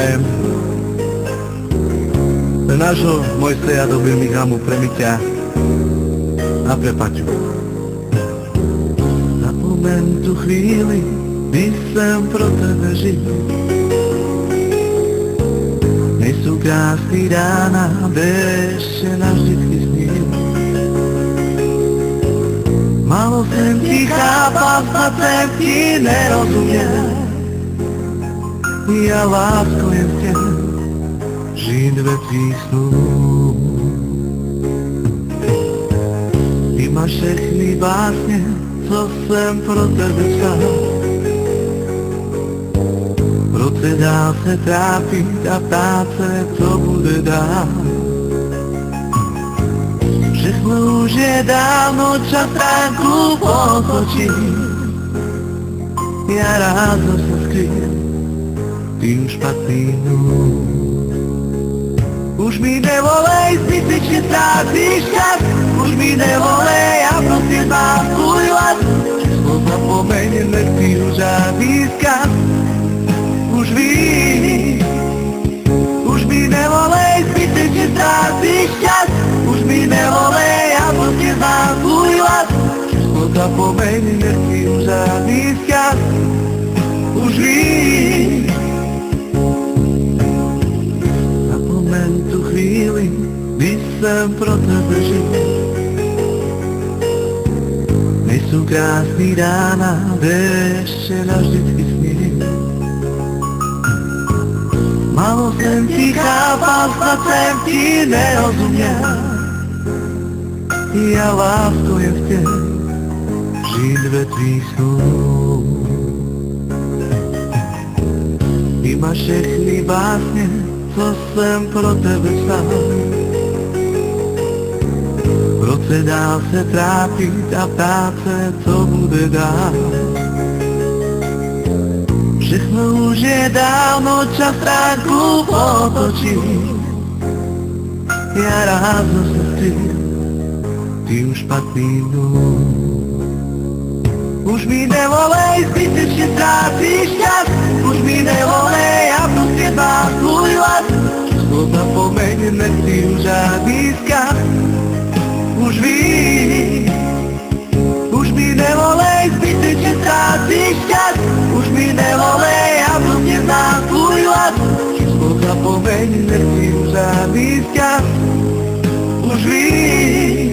prajem. Pre nášho Mojseja do Birminghamu, pre Miťa a pre Paťu. Zapomeň tu chvíli, kdy jsem pro tebe žil. Nejsou krásný rána, déště navždycky snil. Málo jsem ti chápal, snad jsem ti nerozuměl. Já lásko jen chtěl žít ve tvých snů. Ty máš všechny básně, co jsem pro tebe psal. Proč se dál se trápit a ptát se, co bude dál. Všechno už je dávno, čas stránku otočí. Já rád se skryl tým špatným dnům. Už mi nevolej, zbytečně ztrácíš čas. Už mi nevolej, já prostě mám tvůj hlas. Číslo zapomeň, nechci už žádný vzkaz. Už víš, už mi nevolej, zbytečně ztrácíš čas. Už mi nevolej, já prostě mám tvůj hlas. Číslo zapomeň, nechci už žádný vzkaz. Už víš, zapomeň tu chvíli, kdy jsem pro tebe žil. Nejsou krásný rána, déště navždycky snil. Málo jsem ti chápal, snad jsem ti nerozuměl. Já lásko jen chtěl žít ve tvých snů. Ty máš všechny básně, co jsem pro tebe psal. Proč se dál se trápit a ptát se, co bude dál. Všechno už je dávno, čas stránku otočí. Já rád se skryl tým špatným dnům. Už mi nevolej, zbytečně ztrácíš čas. Už mi nevolej, já prostě mám tvůj hlas. Číslo zapomeň, nechci už žádný vzkaz. Už víš, už mi nevolej, zbytečně ztrácíš čas. Už mi nevolej, já prostě znám tvůj hlas. Číslo zapomeň, nechci už žádný vzkaz. Už víš,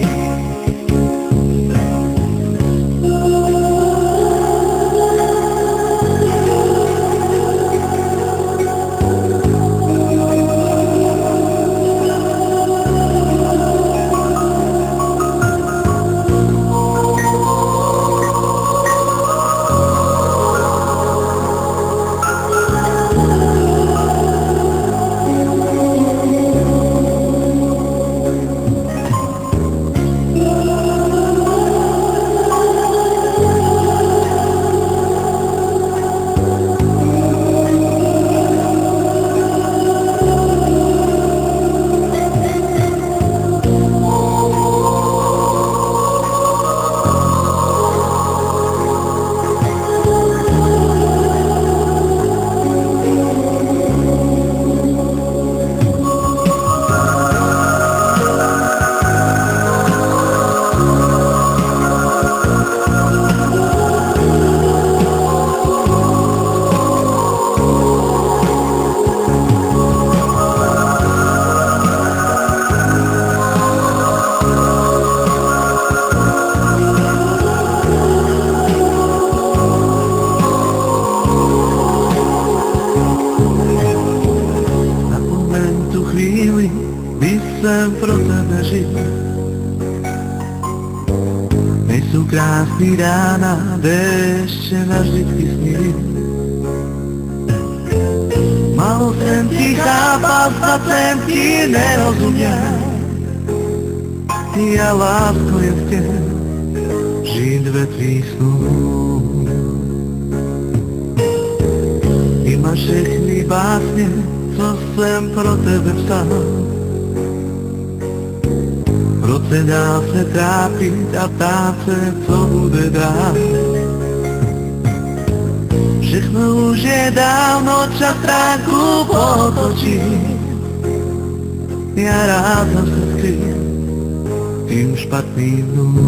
jsem pro tebe žil. Nejsou krásný rána, déště navždycky snil. Málo jsem ti chápal, snad jsem ti nerozuměl. Já lásko jen chtěl žít ve tvých snů. Ty máš všechny básně, co jsem pro tebe psal. Proč se dál se trápit a ptát se, co bude dál. Všechno už je dávno, čas stránku potočí. Ja rád zase skryjem tým špatným dnům.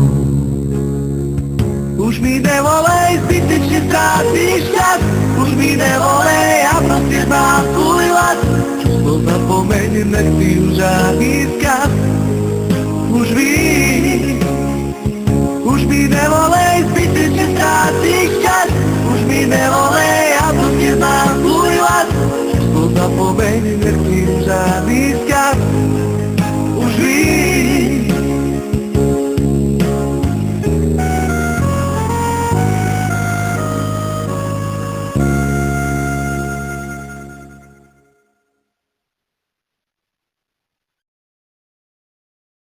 Už mi nevolej, zbytečne stráciš čas. Už mi nevolej, ja prosím mám tvůj hlas. Čo zapomeň, nechci už ani skaz. Už vím,